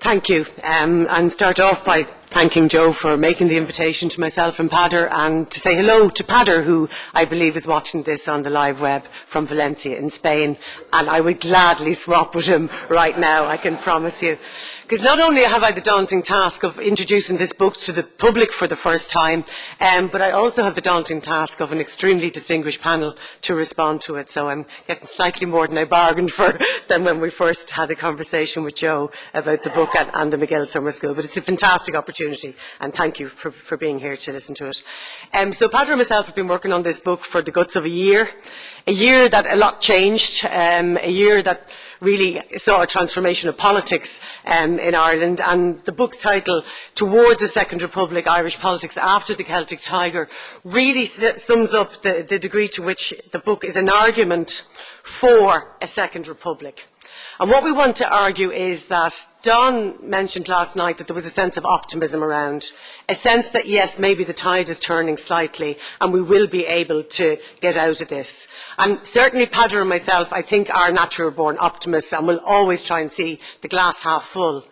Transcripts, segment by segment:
Thank you, and start off by thanking Joe for making the invitation to myself and Pader, and to say hello to Pader, who I believe is watching this on the live web from Valencia in Spain, and I would gladly swap with him right now, I can promise you. Because not only have I the daunting task of introducing this book to the public for the first time, but I also have the daunting task of an extremely distinguished panel to respond to it. So I'm getting slightly more than I bargained for than when we first had a conversation with Joe about the book and the McGill Summer School. But it's a fantastic opportunity, and thank you for being here to listen to it. So Pader and myself have been working on this book for the guts of a year that a lot changed, a year that really saw a transformation of politics in Ireland, and the book's title, Towards a Second Republic, Irish Politics After the Celtic Tiger, really sums up the degree to which the book is an argument for a Second Republic. And what we want to argue is that Don mentioned last night that there was a sense of optimism around, a sense that yes, maybe the tide is turning slightly and we will be able to get out of this. And certainly Pader and myself, I think, are natural-born optimists and will always try and see the glass half full.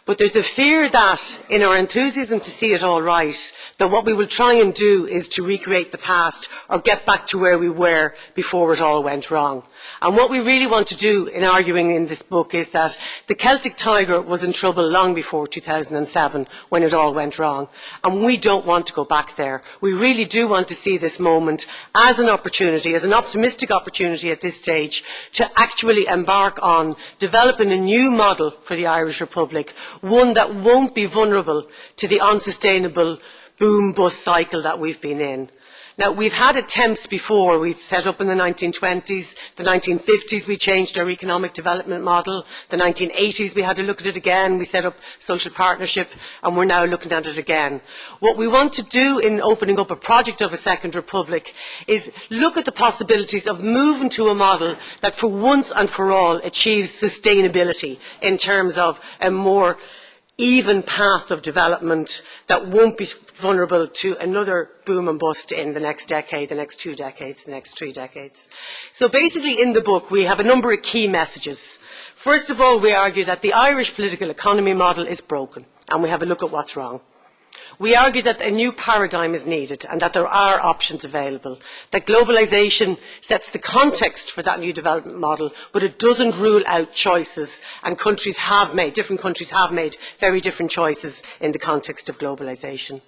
But there's a fear that, in our enthusiasm to see it all right, that what we will try and do is to recreate the past or get back to where we were before it all went wrong. And what we really want to do in arguing in this book is that the Celtic Tiger was in trouble long before 2007 when it all went wrong. And we don't want to go back there. We really do want to see this moment as an opportunity, as an optimistic opportunity at this stage, to actually embark on developing a new model for the Irish Republic, one that won't be vulnerable to the unsustainable boom-bust cycle that we've been in. Now, we've had attempts before. We've set up in the 1920s, the 1950s we changed our economic development model, the 1980s we had to look at it again, we set up social partnership, and we're now looking at it again. What we want to do in opening up a project of a Second Republic is look at the possibilities of moving to a model that for once and for all achieves sustainability in terms of a more even path of development that won't be vulnerable to another boom and bust in the next decade, the next 2 decades, the next 3 decades. So basically in the book we have a number of key messages. First of all, we argue that the Irish political economy model is broken, and we have a look at what's wrong. We argue that a new paradigm is needed and that there are options available, that globalisation sets the context for that new development model, but it doesn't rule out choices, and different countries have made very different choices in the context of globalisation.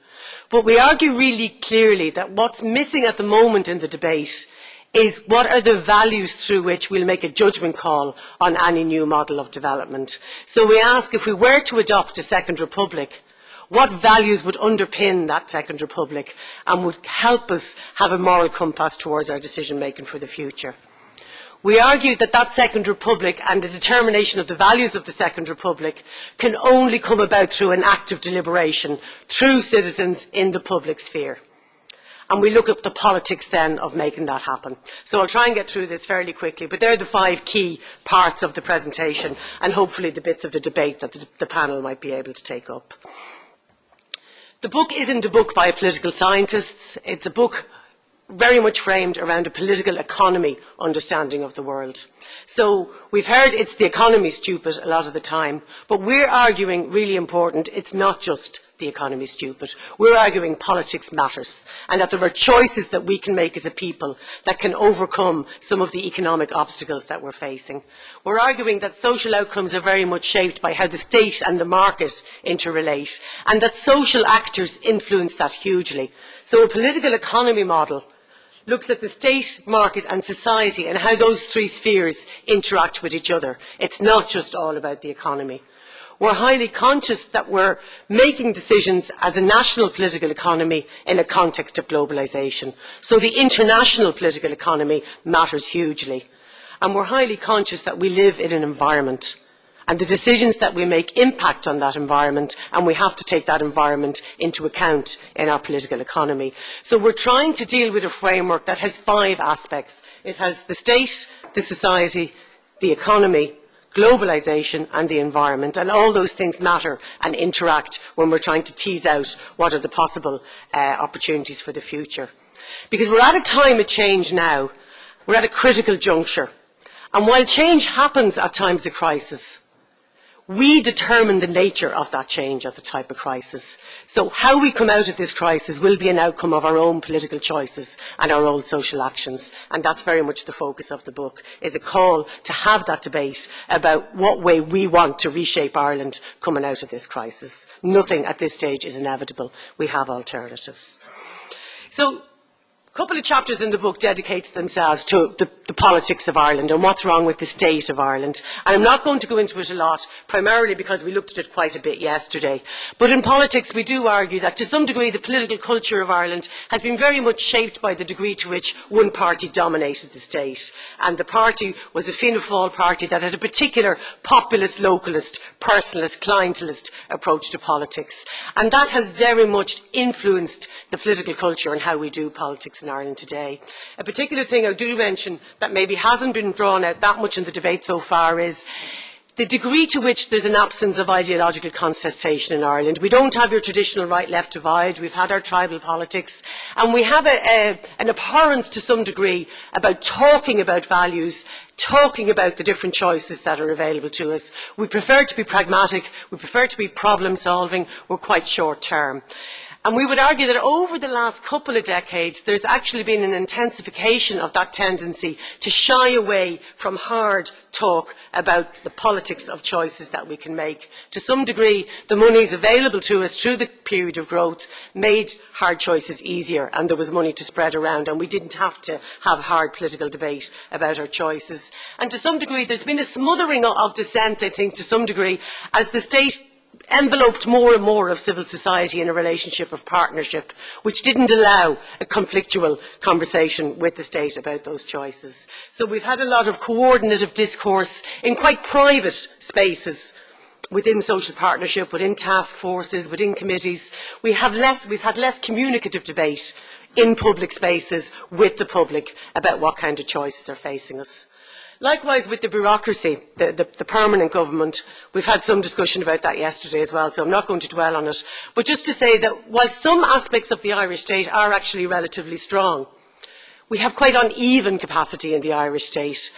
But we argue really clearly that what's missing at the moment in the debate is what are the values through which we'll make a judgment call on any new model of development. So we ask, if we were to adopt a Second Republic, what values would underpin that Second Republic and would help us have a moral compass towards our decision making for the future? We argue that that Second Republic and the determination of the values of the Second Republic can only come about through an active deliberation, through citizens in the public sphere. And we look at the politics then of making that happen. So I'll try and get through this fairly quickly, but they're the 5 key parts of the presentation and hopefully the bits of the debate that the panel might be able to take up. The book isn't a book by political scientists. It's a book very much framed around a political economy understanding of the world. So we've heard it's the economy stupid a lot of the time, but we're arguing, really important, it's not just the economy stupid. We're arguing politics matters, and that there are choices that we can make as a people that can overcome some of the economic obstacles that we're facing. We're arguing that social outcomes are very much shaped by how the state and the market interrelate, and that social actors influence that hugely. So a political economy model looks at the state, market and society and how those 3 spheres interact with each other. It's not just all about the economy. We're highly conscious that we're making decisions as a national political economy in a context of globalisation. So the international political economy matters hugely. And we're highly conscious that we live in an environment, and the decisions that we make impact on that environment, and we have to take that environment into account in our political economy. So we're trying to deal with a framework that has 5 aspects. It has the state, the society, the economy, globalisation and the environment, and all those things matter and interact when we're trying to tease out what are the possible opportunities for the future. Because we're at a time of change now, we're at a critical juncture, and while change happens at times of crisis, We determine the nature of that change, of the type of crisis. So how we come out of this crisis will be an outcome of our own political choices and our own social actions. And that's very much the focus of the book, is a call to have that debate about what way we want to reshape Ireland coming out of this crisis. Nothing at this stage is inevitable. We have alternatives. So, a couple of chapters in the book dedicates themselves to the politics of Ireland and what's wrong with the state of Ireland. And I'm not going to go into it a lot, primarily because we looked at it quite a bit yesterday. But in politics, we do argue that to some degree the political culture of Ireland has been very much shaped by the degree to which one party dominated the state. And the party was a Fianna Fáil party that had a particular populist, localist, personalist, clientelist approach to politics. And that has very much influenced the political culture and how we do politics in Ireland today. A particular thing I do mention that maybe hasn't been drawn out that much in the debate so far is the degree to which there's an absence of ideological contestation in Ireland. We don't have your traditional right-left divide. We've had our tribal politics. And we have an abhorrence to some degree about talking about values, talking about the different choices that are available to us. We prefer to be pragmatic. We prefer to be problem-solving. We're quite short-term. And we would argue that over the last couple of decades, there's actually been an intensification of that tendency to shy away from hard talk about the politics of choices that we can make. To some degree, the monies available to us through the period of growth made hard choices easier, and there was money to spread around, and we didn't have to have hard political debate about our choices. And to some degree, there's been a smothering of dissent, I think, to some degree, as the state enveloped more and more of civil society in a relationship of partnership, which didn't allow a conflictual conversation with the state about those choices. So we've had a lot of coordinative discourse in quite private spaces within social partnership, within task forces, within committees. We've had less communicative debate in public spaces with the public about what kind of choices are facing us. Likewise with the bureaucracy, the permanent government, we've had some discussion about that yesterday as well, so I'm not going to dwell on it. But just to say that while some aspects of the Irish state are actually relatively strong, we have quite uneven capacity in the Irish state.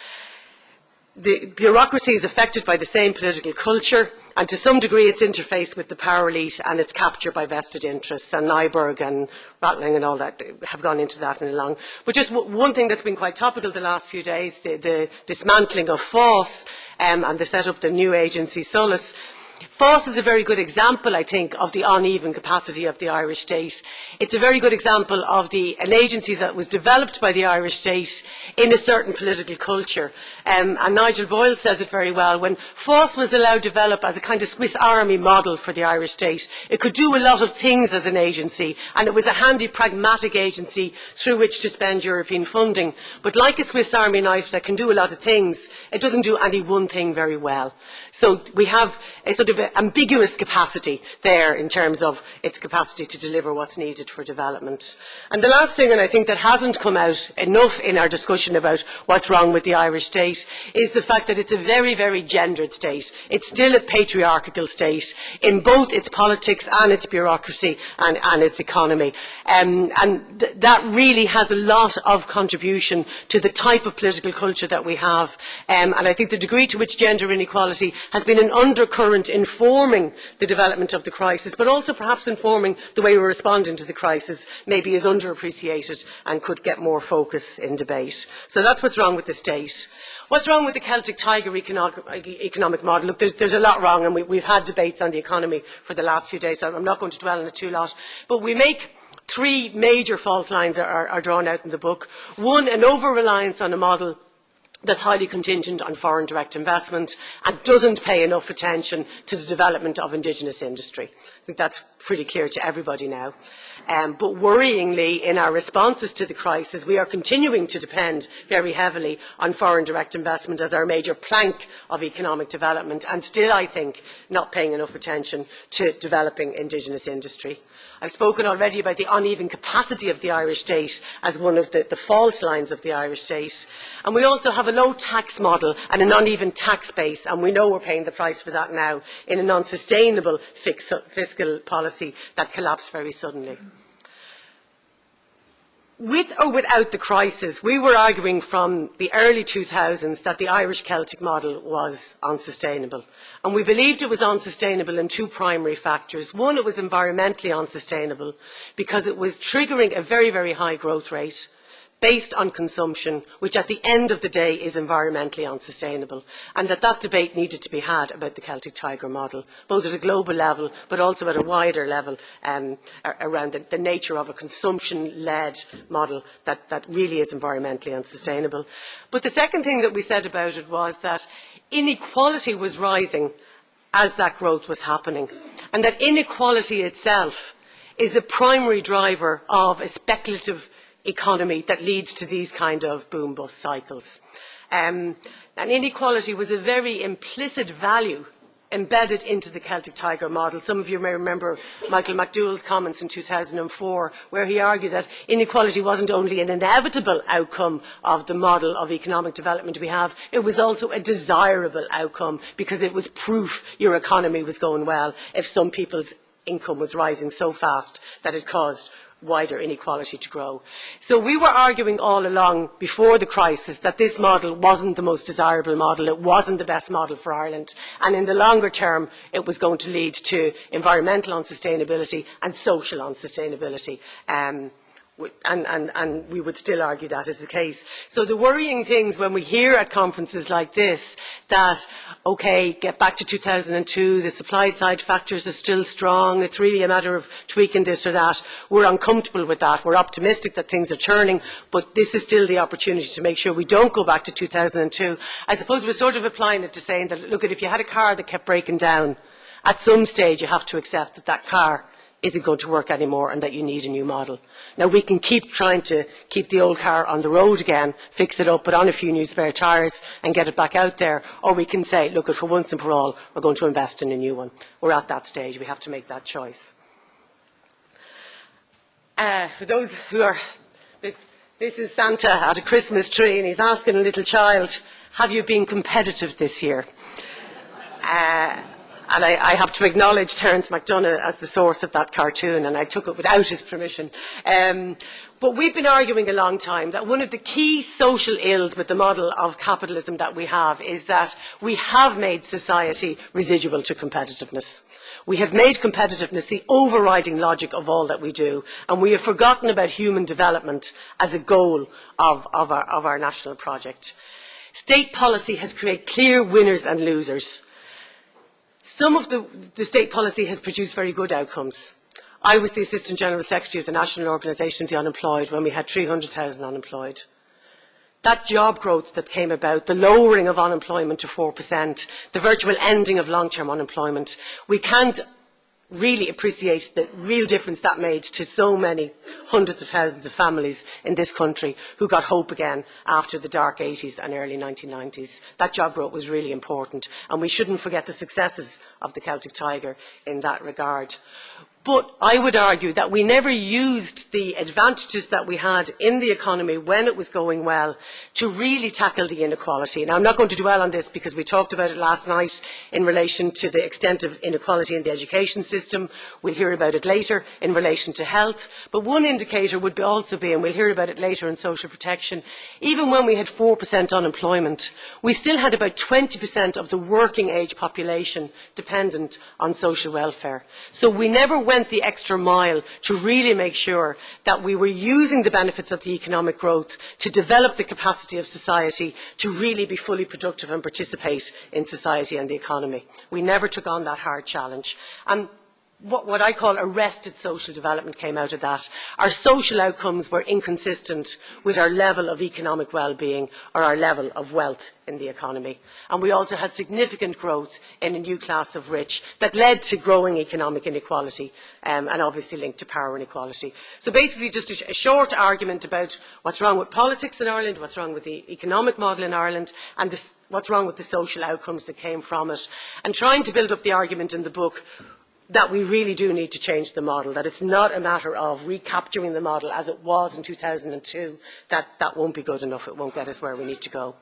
The bureaucracy is affected by the same political culture, and to some degree it's interfaced with the power elite and it's captured by vested interests, and Nyberg and Rattling and all that have gone into that in a long. But just one thing that's been quite topical the last few days, the dismantling of FÁS and the set up the new agency Solus. FÁS is a very good example, I think, of the uneven capacity of the Irish state. It's a very good example of an agency that was developed by the Irish state in a certain political culture. And Nigel Boyle says it very well. When FÁS was allowed to develop as a kind of Swiss Army model for the Irish state, it could do a lot of things as an agency, and it was a handy, pragmatic agency through which to spend European funding. But like a Swiss Army knife that can do a lot of things, it doesn't do any one thing very well. So we have a sort of ambiguous capacity there in terms of its capacity to deliver what's needed for development. And the last thing, and I think that hasn't come out enough in our discussion about what's wrong with the Irish state, is the fact that it's a very, very gendered state. It's still a patriarchal state in both its politics and its bureaucracy and its economy. That really has a lot of contribution to the type of political culture that we have. And I think the degree to which gender inequality has been an undercurrent informing the development of the crisis, but also perhaps informing the way we're responding to the crisis, maybe is underappreciated and could get more focus in debate. So that's what's wrong with the state. What's wrong with the Celtic Tiger economic model? Look, there's a lot wrong, and we've had debates on the economy for the last few days, so I'm not going to dwell on it too lot. But we make three major fault lines are drawn out in the book. One, an over-reliance on a model that's highly contingent on foreign direct investment and doesn't pay enough attention to the development of indigenous industry. I think that's pretty clear to everybody now. But worryingly, in our responses to the crisis, we are continuing to depend very heavily on foreign direct investment as our major plank of economic development, and still, I think, not paying enough attention to developing indigenous industry. I've spoken already about the uneven capacity of the Irish state as one of the fault lines of the Irish state. And we also have a low tax model and an uneven tax base, and we know we're paying the price for that now in an unsustainable fiscal policy that collapsed very suddenly. With or without the crisis, we were arguing from the early 2000s that the Irish Celtic model was unsustainable. And we believed it was unsustainable in two primary factors. One, it was environmentally unsustainable because it was triggering a very, very high growth rate based on consumption, which at the end of the day is environmentally unsustainable, and that debate needed to be had about the Celtic Tiger model, both at a global level but also at a wider level around the nature of a consumption-led model that really is environmentally unsustainable. But the second thing that we said about it was that inequality was rising as that growth was happening, and that inequality itself is a primary driver of a speculative economy that leads to these kind of boom-bust cycles. And inequality was a very implicit value embedded into the Celtic Tiger model. Some of you may remember Michael McDowell's comments in 2004, where he argued that inequality wasn't only an inevitable outcome of the model of economic development we have, it was also a desirable outcome because it was proof your economy was going well if some people's income was rising so fast that it caused wider inequality to grow. So we were arguing all along before the crisis that this model wasn't the most desirable model, it wasn't the best model for Ireland, and in the longer term it was going to lead to environmental unsustainability and social unsustainability. And we would still argue that is the case. So the worrying things when we hear at conferences like this that, okay, get back to 2002, the supply side factors are still strong, it's really a matter of tweaking this or that, we're uncomfortable with that. We're optimistic that things are turning, but this is still the opportunity to make sure we don't go back to 2002. I suppose we're sort of applying it to saying that, look, if you had a car that kept breaking down, at some stage you have to accept that that car isn't going to work anymore and that you need a new model. Now, we can keep trying to keep the old car on the road again, fix it up, put on a few new spare tyres and get it back out there, or we can say, look, for once and for all, we're going to invest in a new one. We're at that stage. We have to make that choice. For those who are... This is Santa at a Christmas tree and he's asking a little child, have you been competitive this year? And I have to acknowledge Terence McDonagh as the source of that cartoon, and I took it without his permission. But we've been arguing a long time that one of the key social ills with the model of capitalism that we have is that we have made society residual to competitiveness. We have made competitiveness the overriding logic of all that we do, and we have forgotten about human development as a goal of our national project. State policy has created clear winners and losers. Some of the state policy has produced very good outcomes. I was the Assistant General Secretary of the National Organisation of the Unemployed when we had 300,000 unemployed. That job growth that came about, the lowering of unemployment to 4%, the virtual ending of long-term unemployment, we can't really appreciate the real difference that made to so many hundreds of thousands of families in this country who got hope again after the dark 80s and early 1990s. That job growth was really important, and we shouldn't forget the successes of the Celtic Tiger in that regard. But I would argue that we never used the advantages that we had in the economy when it was going well to really tackle the inequality. Now, I'm not going to dwell on this because we talked about it last night in relation to the extent of inequality in the education system. We'll hear about it later in relation to health. But one indicator would also be, and we'll hear about it later in social protection, even when we had 4% unemployment, we still had about 20% of the working age population dependent on social welfare. So we never went the extra mile to really make sure that we were using the benefits of the economic growth to develop the capacity of society to really be fully productive and participate in society and the economy. We never took on that hard challenge. And what I call arrested social development came out of that. Our social outcomes were inconsistent with our level of economic well-being or our level of wealth in the economy. And we also had significant growth in a new class of rich that led to growing economic inequality and obviously linked to power inequality. So basically just a short argument about what's wrong with politics in Ireland, what's wrong with the economic model in Ireland, and what's wrong with the social outcomes that came from it, and trying to build up the argument in the book that we really do need to change the model, that it's not a matter of recapturing the model as it was in 2002, that won't be good enough, it won't get us where we need to go.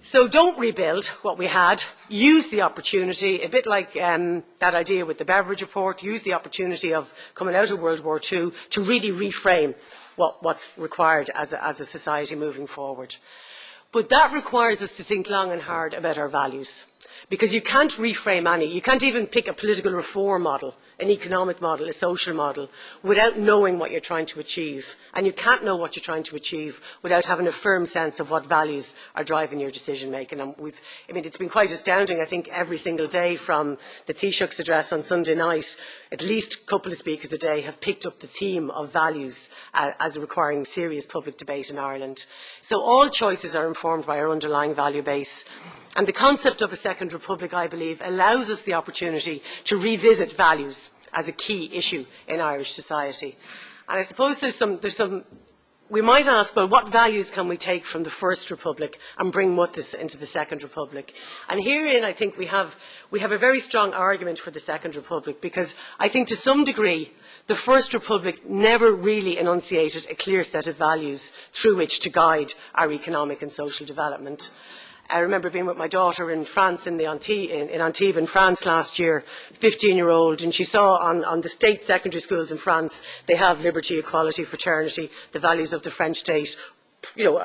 So don't rebuild what we had. Use the opportunity, a bit like that idea with the Beveridge report, use the opportunity of coming out of World War II to really reframe what's required as a society moving forward. But that requires us to think long and hard about our values. Because you can't reframe you can't even pick a political reform model, an economic model, a social model, without knowing what you're trying to achieve. And you can't know what you're trying to achieve without having a firm sense of what values are driving your decision making. And it's been quite astounding, I think, every single day from the Taoiseach's address on Sunday night, at least a couple of speakers a day have picked up the theme of values as requiring serious public debate in Ireland. So all choices are informed by our underlying value base. And the concept of a second republic, I believe, allows us the opportunity to revisit values as a key issue in Irish society. And I suppose we might ask, well, what values can we take from the First Republic and bring with us into the Second Republic? And herein, I think we have a very strong argument for the Second Republic, because I think to some degree, the First Republic never really enunciated a clear set of values through which to guide our economic and social development. I remember being with my daughter in France, in Antibes in France last year, 15-year-old, and she saw on the state secondary schools in France, they have liberty, equality, fraternity, the values of the French state,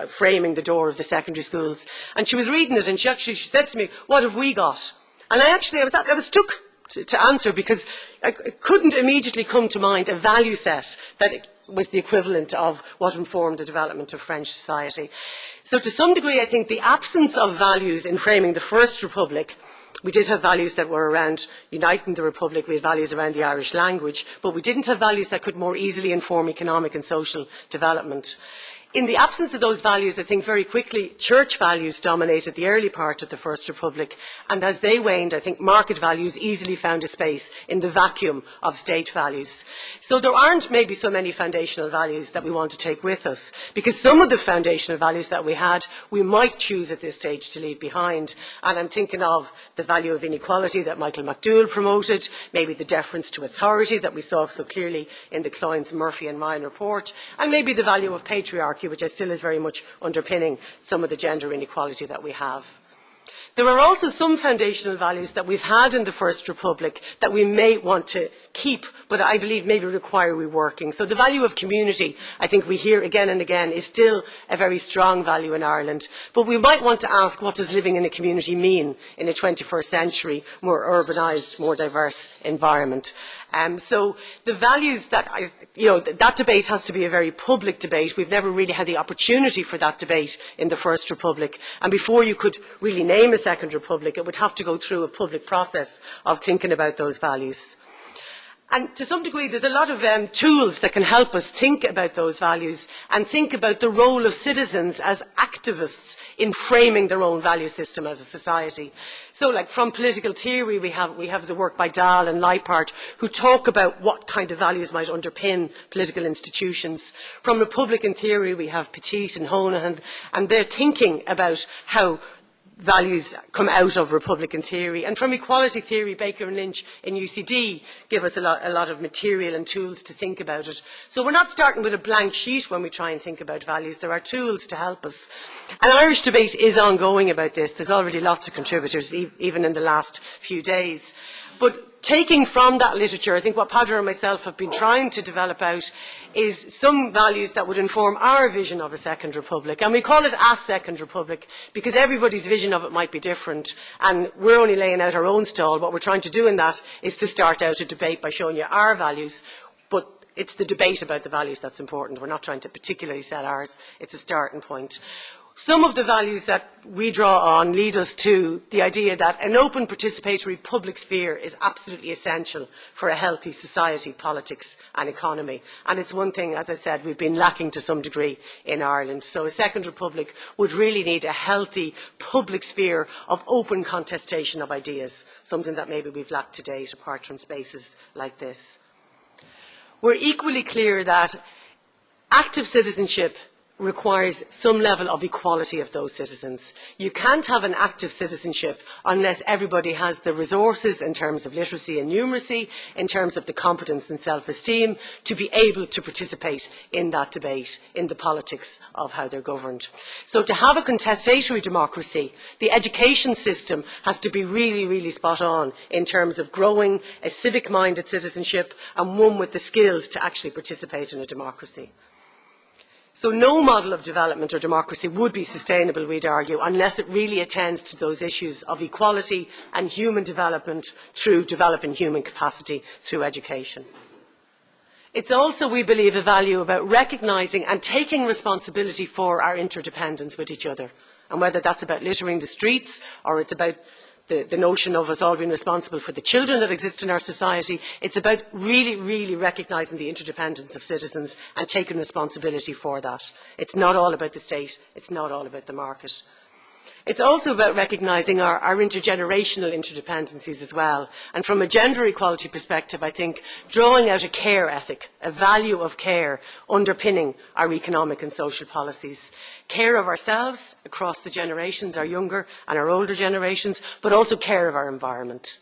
framing the door of the secondary schools. And she was reading it, and she said to me, "What have we got?" And I was struck to answer, because it couldn't immediately come to mind a value set that was the equivalent of what informed the development of French society. So to some degree, I think the absence of values in framing the First Republic, we did have values that were around uniting the Republic, we had values around the Irish language, but we didn't have values that could more easily inform economic and social development. In the absence of those values, I think very quickly church values dominated the early part of the First Republic, and as they waned, I think market values easily found a space in the vacuum of state values. So there aren't maybe so many foundational values that we want to take with us, because some of the foundational values that we had, we might choose at this stage to leave behind. And I'm thinking of the value of inequality that Michael McDowell promoted, maybe the deference to authority that we saw so clearly in the Cloynes, Murphy and Ryan report, and maybe the value of patriarchy, which still is very much underpinning some of the gender inequality that we have. There are also some foundational values that we've had in the First Republic that we may want to keep, but I believe maybe require reworking. So the value of community, I think we hear again and again, is still a very strong value in Ireland. But we might want to ask, what does living in a community mean in a 21st century, more urbanised, more diverse environment? So the values that, that debate has to be a very public debate. We've never really had the opportunity for that debate in the First Republic. And before you could really name a Second Republic, it would have to go through a public process of thinking about those values. And to some degree, there's a lot of tools that can help us think about those values and think about the role of citizens as activists in framing their own value system as a society. So, like from political theory, we have the work by Dahl and Leipart, who talk about what kind of values might underpin political institutions. From Republican theory, we have Petit and Honohan, and they're thinking about how values come out of Republican theory. And from equality theory, Baker and Lynch in UCD give us a lot of material and tools to think about it. So we're not starting with a blank sheet when we try and think about values. There are tools to help us. And Irish debate is ongoing about this. There's already lots of contributors, even in the last few days. But taking from that literature, I think what Peadar and myself have been trying to develop out is some values that would inform our vision of a Second Republic. And we call it a Second Republic because everybody's vision of it might be different. And we're only laying out our own stall. What we're trying to do in that is to start out a debate by showing you our values. But it's the debate about the values that's important. We're not trying to particularly set ours. It's a starting point. Some of the values that we draw on lead us to the idea that an open participatory public sphere is absolutely essential for a healthy society, politics and economy. And it's one thing, as I said, we've been lacking to some degree in Ireland. So a Second Republic would really need a healthy public sphere of open contestation of ideas, something that maybe we've lacked to date apart from spaces like this. We're equally clear that active citizenship requires some level of equality of those citizens. You can't have an active citizenship unless everybody has the resources in terms of literacy and numeracy, in terms of the competence and self-esteem, to be able to participate in that debate, in the politics of how they're governed. So to have a contestatory democracy, the education system has to be really, really spot on in terms of growing a civic-minded citizenship and one with the skills to actually participate in a democracy. So no model of development or democracy would be sustainable, we'd argue, unless it really attends to those issues of equality and human development through developing human capacity through education. It's also, we believe, a value about recognising and taking responsibility for our interdependence with each other. And whether that's about littering the streets or it's about the notion of us all being responsible for the children that exist in our society, it's about really, really recognising the interdependence of citizens and taking responsibility for that. It's not all about the state, it's not all about the market. It's also about recognising our intergenerational interdependencies as well. And from a gender equality perspective, I think drawing out a care ethic, a value of care underpinning our economic and social policies. Care of ourselves across the generations, our younger and our older generations, but also care of our environment.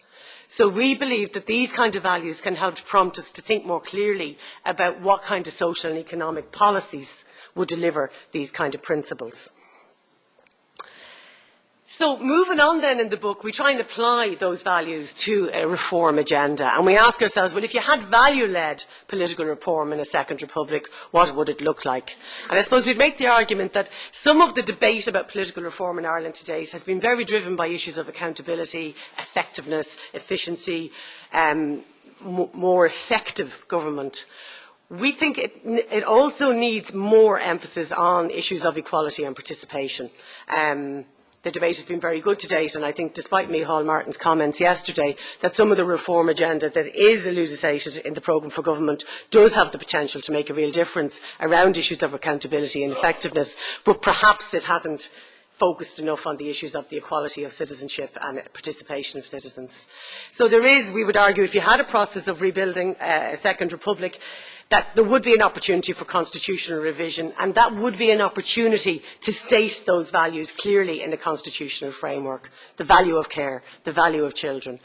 So we believe that these kind of values can help to prompt us to think more clearly about what kind of social and economic policies would deliver these kind of principles. So moving on then in the book, we try and apply those values to a reform agenda. And we ask ourselves, well, if you had value-led political reform in a second republic, what would it look like? And I suppose we'd make the argument that some of the debate about political reform in Ireland to date has been very driven by issues of accountability, effectiveness, efficiency, more effective government. We think it also needs more emphasis on issues of equality and participation. The debate has been very good to date, and I think, despite Micheál Martin's comments yesterday, that some of the reform agenda that is elucidated in the programme for government does have the potential to make a real difference around issues of accountability and effectiveness, but perhaps it hasn't focused enough on the issues of the equality of citizenship and participation of citizens. So there is, we would argue, if you had a process of rebuilding a second republic, that there would be an opportunity for constitutional revision, and that would be an opportunity to state those values clearly in a constitutional framework, the value of care, the value of children.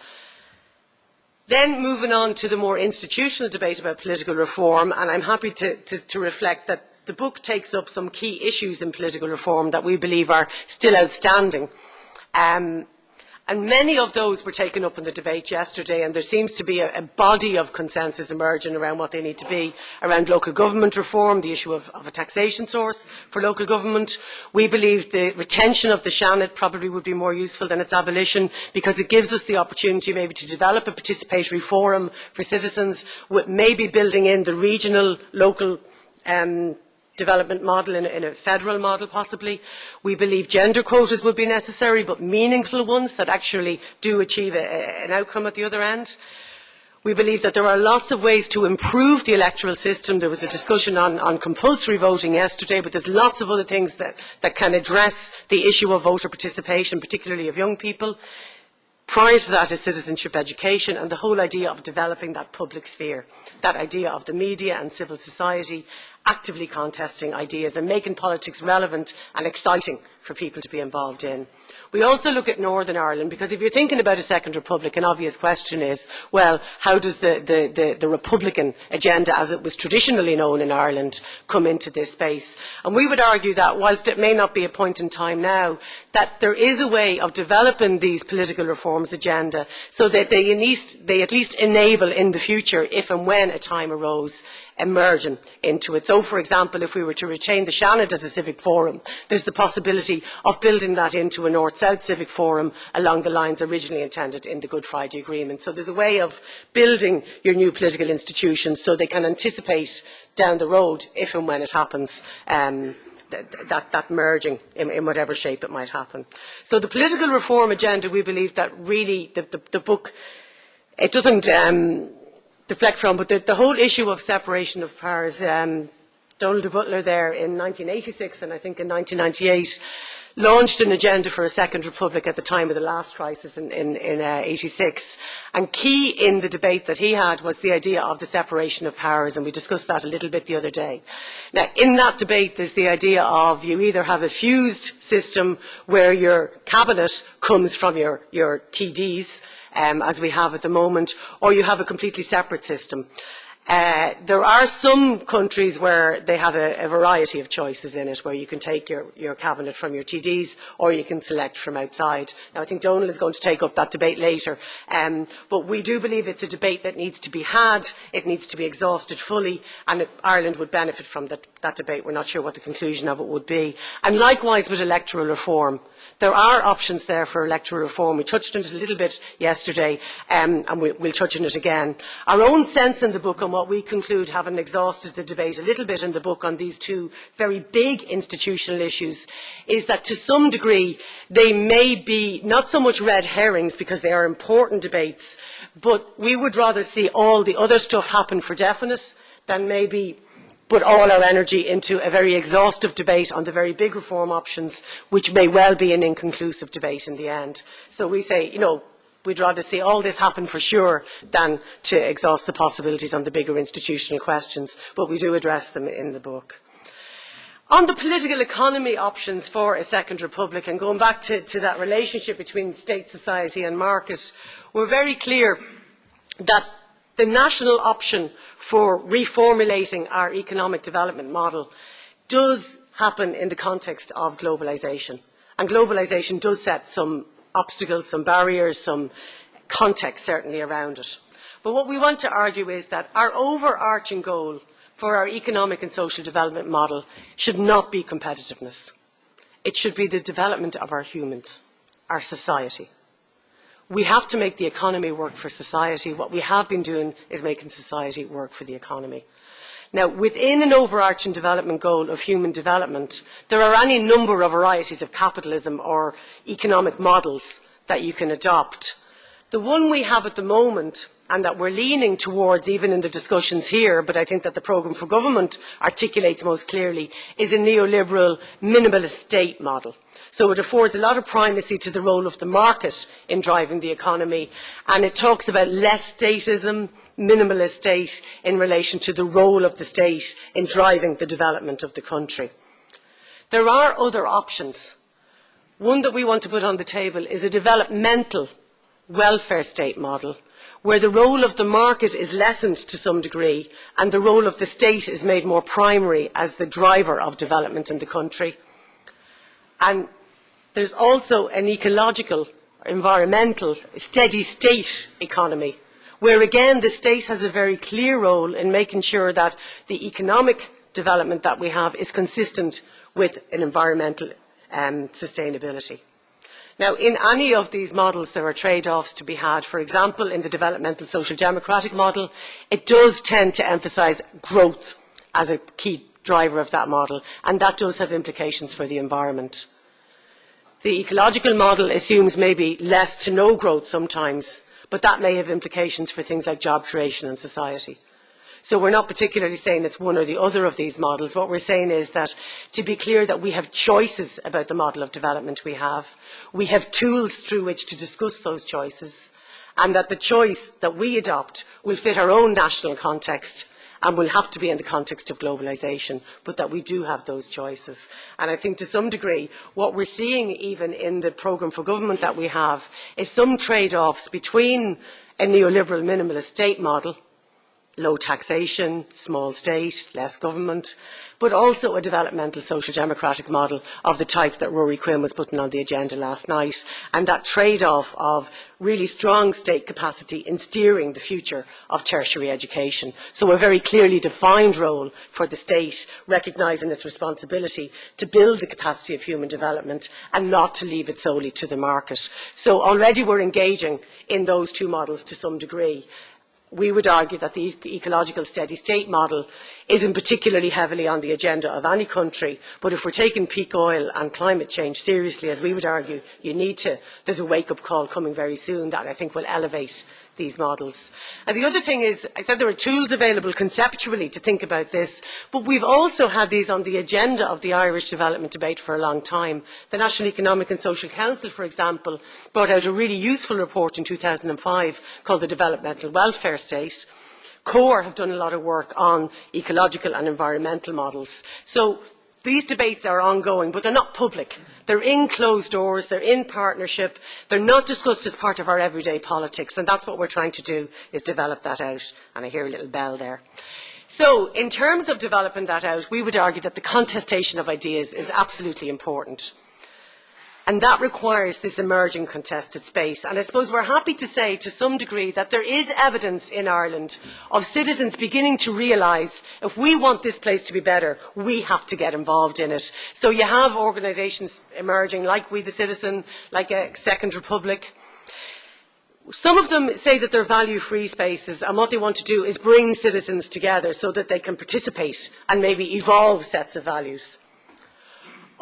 Then moving on to the more institutional debate about political reform, and I'm happy to reflect that the book takes up some key issues in political reform that we believe are still outstanding. And many of those were taken up in the debate yesterday, and there seems to be a body of consensus emerging around what they need to be, around local government reform, the issue of a taxation source for local government. We believe the retention of the Seanad probably would be more useful than its abolition, because it gives us the opportunity maybe to develop a participatory forum for citizens, with maybe building in the regional, local development model in a federal model possibly. We believe gender quotas would be necessary, but meaningful ones that actually do achieve an outcome at the other end. We believe that there are lots of ways to improve the electoral system. There was a discussion on compulsory voting yesterday, but there's lots of other things that can address the issue of voter participation, particularly of young people. Prior to that is citizenship education and the whole idea of developing that public sphere, that idea of the media and civil society actively contesting ideas and making politics relevant and exciting for people to be involved in. We also look at Northern Ireland, because if you're thinking about a second republic, an obvious question is, well, how does the Republican agenda, as it was traditionally known in Ireland, come into this space? And we would argue that, whilst it may not be a point in time now, that there is a way of developing these political reforms agenda so that they at least enable in the future, if and when a time arose, emerging into it. So, for example, if we were to retain the Seanad as a civic forum, there's the possibility of building that into a North-South civic forum along the lines originally intended in the Good Friday Agreement. So there's a way of building your new political institutions so they can anticipate down the road, if and when it happens, that merging in whatever shape it might happen. So the political reform agenda, we believe that really the book, it doesn't deflect from, but the whole issue of separation of powers, Donald de Butler there in 1986 and I think in 1998 launched an agenda for a second republic at the time of the last crisis in 86. And key in the debate that he had was the idea of the separation of powers, and we discussed that a little bit the other day. Now, in that debate, there's the idea of you either have a fused system where your cabinet comes from your TDs, as we have at the moment, or you have a completely separate system. There are some countries where they have a variety of choices in it, where you can take your cabinet from your TDs or you can select from outside. Now, I think Donal is going to take up that debate later, but we do believe it's a debate that needs to be had, it needs to be exhausted fully, and Ireland would benefit from that debate. We're not sure what the conclusion of it would be. And likewise with electoral reform. There are options there for electoral reform. We touched on it a little bit yesterday, and we'll touch on it again. Our own sense in the book, and what we conclude, having exhausted the debate a little bit in the book on these two very big institutional issues, is that to some degree they may be not so much red herrings, because they are important debates, but we would rather see all the other stuff happen for definite than maybe put all our energy into a very exhaustive debate on the very big reform options, which may well be an inconclusive debate in the end. So we say, we'd rather see all this happen for sure than to exhaust the possibilities on the bigger institutional questions, but we do address them in the book. On the political economy options for a second republic, and going back to that relationship between state, society and market, we're very clear that the national option for reformulating our economic development model does happen in the context of globalisation. And globalisation does set some obstacles, some barriers, some context certainly around it. But what we want to argue is that our overarching goal for our economic and social development model should not be competitiveness. It should be the development of our humans, our society. We have to make the economy work for society. What we have been doing is making society work for the economy. Now, within an overarching development goal of human development, there are any number of varieties of capitalism or economic models that you can adopt. The one we have at the moment, and that we're leaning towards even in the discussions here, but I think that the Programme for Government articulates most clearly, is a neoliberal minimalist state model. So it affords a lot of primacy to the role of the market in driving the economy, and it talks about less statism, minimalist state, in relation to the role of the state in driving the development of the country. There are other options. One that we want to put on the table is a developmental welfare state model, where the role of the market is lessened to some degree and the role of the state is made more primary as the driver of development in the country. And there's also an ecological, environmental, steady state economy, where again the state has a very clear role in making sure that the economic development that we have is consistent with an environmental sustainability. Now, in any of these models, there are trade-offs to be had. For example, in the developmental social democratic model, it does tend to emphasise growth as a key driver of that model, and that does have implications for the environment. The ecological model assumes maybe less to no growth sometimes, but that may have implications for things like job creation and society. So we're not particularly saying it's one or the other of these models. What we're saying is that, to be clear, that we have choices about the model of development we have tools through which to discuss those choices, and that the choice that we adopt will fit our own national context and will have to be in the context of globalisation, but that we do have those choices. And I think to some degree what we're seeing even in the Programme for Government that we have is some trade-offs between a neoliberal minimalist state model, low taxation, small state, less government, but also a developmental social democratic model of the type that Rory Quinn was putting on the agenda last night, and that trade-off of really strong state capacity in steering the future of tertiary education. So a very clearly defined role for the state, recognising its responsibility to build the capacity of human development and not to leave it solely to the market. So already we're engaging in those two models to some degree. We would argue that the ecological steady state model isn't particularly heavily on the agenda of any country, but if we're taking peak oil and climate change seriously, as we would argue you need to, there's a wake-up call coming very soon that I think will elevate these models. And the other thing is, I said there are tools available conceptually to think about this, but we've also had these on the agenda of the Irish development debate for a long time. The National Economic and Social Council, for example, brought out a really useful report in 2005 called the Developmental Welfare State. CORE have done a lot of work on ecological and environmental models. So these debates are ongoing, but they're not public. They're in closed doors, they're in partnership, they're not discussed as part of our everyday politics, and that's what we're trying to do, is develop that out. And I hear a little bell there. So, in terms of developing that out, we would argue that the contestation of ideas is absolutely important. And that requires this emerging contested space. And I suppose we're happy to say, to some degree, that there is evidence in Ireland of citizens beginning to realise if we want this place to be better, we have to get involved in it. So you have organisations emerging like We the Citizen, like a Second Republic. Some of them say that they're value-free spaces, and what they want to do is bring citizens together so that they can participate and maybe evolve sets of values.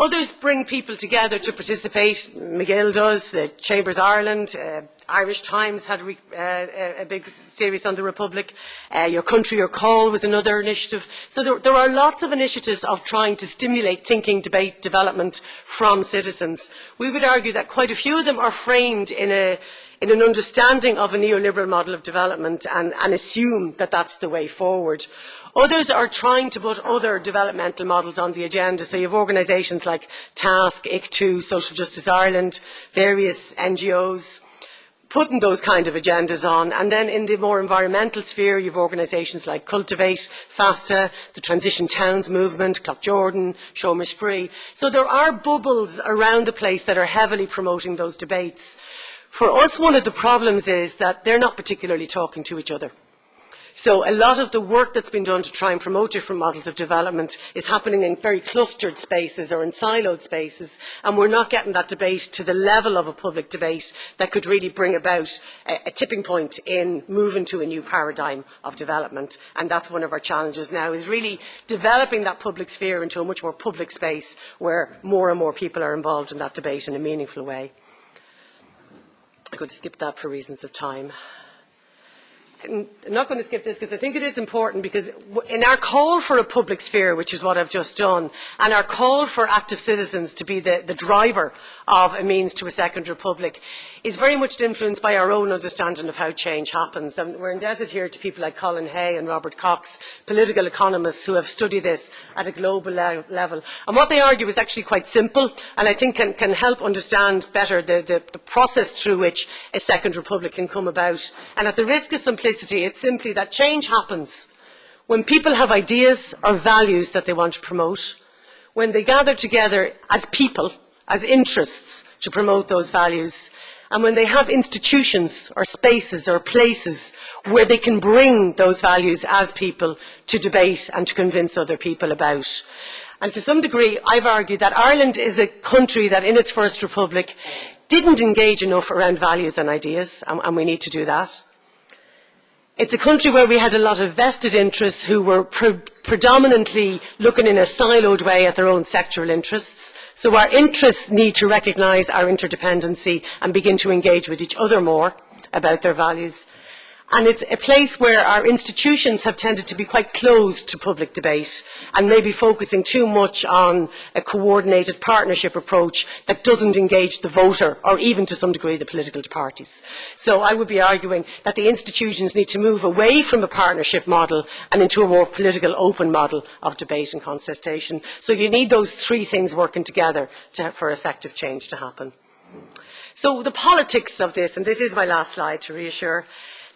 Others bring people together to participate. McGill does, the Chambers Ireland, Irish Times had a big series on the Republic. Your Country, Your Call was another initiative. So there are lots of initiatives of trying to stimulate thinking, debate, development from citizens. We would argue that quite a few of them are framed in an understanding of a neoliberal model of development and assume that that's the way forward. Others are trying to put other developmental models on the agenda. So you have organisations like TASC, ICTU, Social Justice Ireland, various NGOs putting those kind of agendas on. And then in the more environmental sphere, you have organisations like Cultivate, FASTA, the Transition Towns Movement, Clough-Jordan, Showmish Free. So there are bubbles around the place that are heavily promoting those debates. For us, one of the problems is that they're not particularly talking to each other. So a lot of the work that's been done to try and promote different models of development is happening in very clustered spaces or in siloed spaces, and we're not getting that debate to the level of a public debate that could really bring about a tipping point in moving to a new paradigm of development. And that's one of our challenges now, is really developing that public sphere into a much more public space where more and more people are involved in that debate in a meaningful way. I'm going to skip that for reasons of time. I'm not going to skip this because I think it is important, because in our call for a public sphere, which is what I've just done, and our call for active citizens to be the driver of a means to a second republic, is very much influenced by our own understanding of how change happens. And we're indebted here to people like Colin Hay and Robert Cox, political economists who have studied this at a global level. And what they argue is actually quite simple, and I think can help understand better the process through which a second republic can come about. And at the risk of simplicity, it's simply that change happens when people have ideas or values that they want to promote, when they gather together as people, as interests to promote those values, and when they have institutions or spaces or places where they can bring those values as people to debate and to convince other people about. And to some degree, I've argued that Ireland is a country that in its first republic didn't engage enough around values and ideas, and we need to do that. It's a country where we had a lot of vested interests who were predominantly looking in a siloed way at their own sectoral interests. So our interests need to recognise our interdependency and begin to engage with each other more about their values. And it's a place where our institutions have tended to be quite closed to public debate and maybe focusing too much on a coordinated partnership approach that doesn't engage the voter or even to some degree the political parties. So I would be arguing that the institutions need to move away from a partnership model and into a more political open model of debate and contestation. So you need those three things working together for effective change to happen. So the politics of this, and this is my last slide to reassure,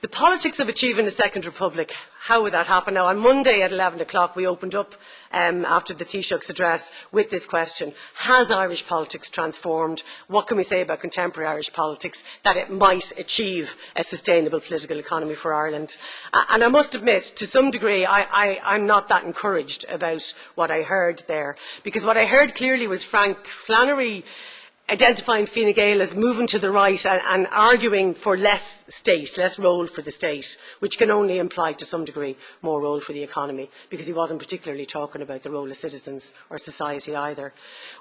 the politics of achieving a second republic, how would that happen? Now, on Monday at 11 o'clock, we opened up after the Taoiseach's address with this question: has Irish politics transformed? What can we say about contemporary Irish politics that it might achieve a sustainable political economy for Ireland? And I must admit, to some degree, I'm not that encouraged about what I heard there, because what I heard clearly was Frank Flannery identifying Fine Gael as moving to the right and arguing for less state, less role for the state, which can only imply to some degree more role for the economy, because he wasn't particularly talking about the role of citizens or society either.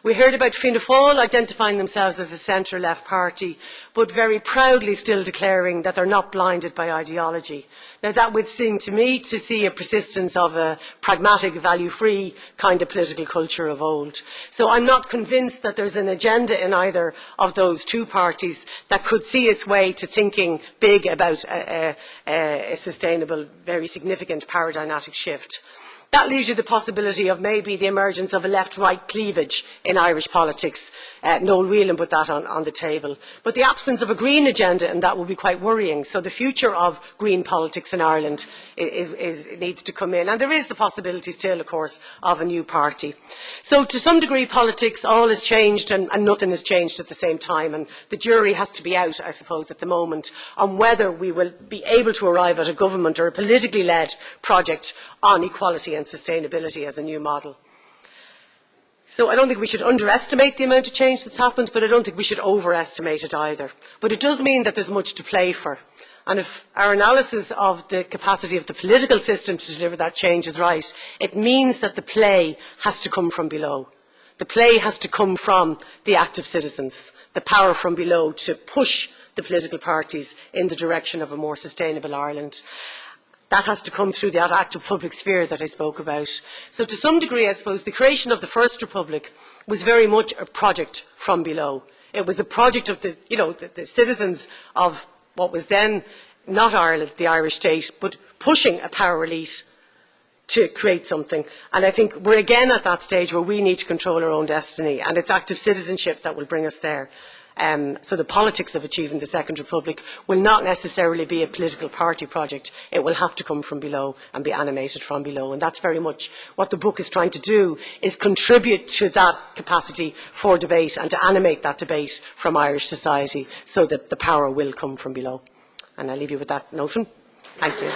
We heard about Fianna Fáil identifying themselves as a centre-left party, but very proudly still declaring that they're not blinded by ideology. Now that would seem to me to see a persistence of a pragmatic, value-free kind of political culture of old. So I'm not convinced that there's an agenda in either of those two parties that could see its way to thinking big about a sustainable, very significant paradigmatic shift. That leaves you the possibility of maybe the emergence of a left-right cleavage in Irish politics. Noel Whelan put that on the table. But the absence of a green agenda, and that will be quite worrying. So the future of green politics in Ireland needs to come in. And there is the possibility still, of course, of a new party. So to some degree, politics, all has changed and nothing has changed at the same time. And the jury has to be out, I suppose, at the moment on whether we will be able to arrive at a government or a politically led project on equality and sustainability as a new model. So I don't think we should underestimate the amount of change that's happened, but I don't think we should overestimate it either. But it does mean that there's much to play for. And if our analysis of the capacity of the political system to deliver that change is right, it means that the play has to come from below. The play has to come from the active citizens, the power from below to push the political parties in the direction of a more sustainable Ireland. That has to come through that active public sphere that I spoke about. So to some degree, I suppose, the creation of the First Republic was very much a project from below. It was a project of the citizens of what was then not Ireland, the Irish state, but pushing a power elite to create something. And I think we're again at that stage where we need to control our own destiny, and it's active citizenship that will bring us there. So the politics of achieving the Second Republic will not necessarily be a political party project. It will have to come from below and be animated from below. And that's very much what the book is trying to do, is contribute to that capacity for debate and to animate that debate from Irish society so that the power will come from below. And I'll leave you with that notion. Thank you.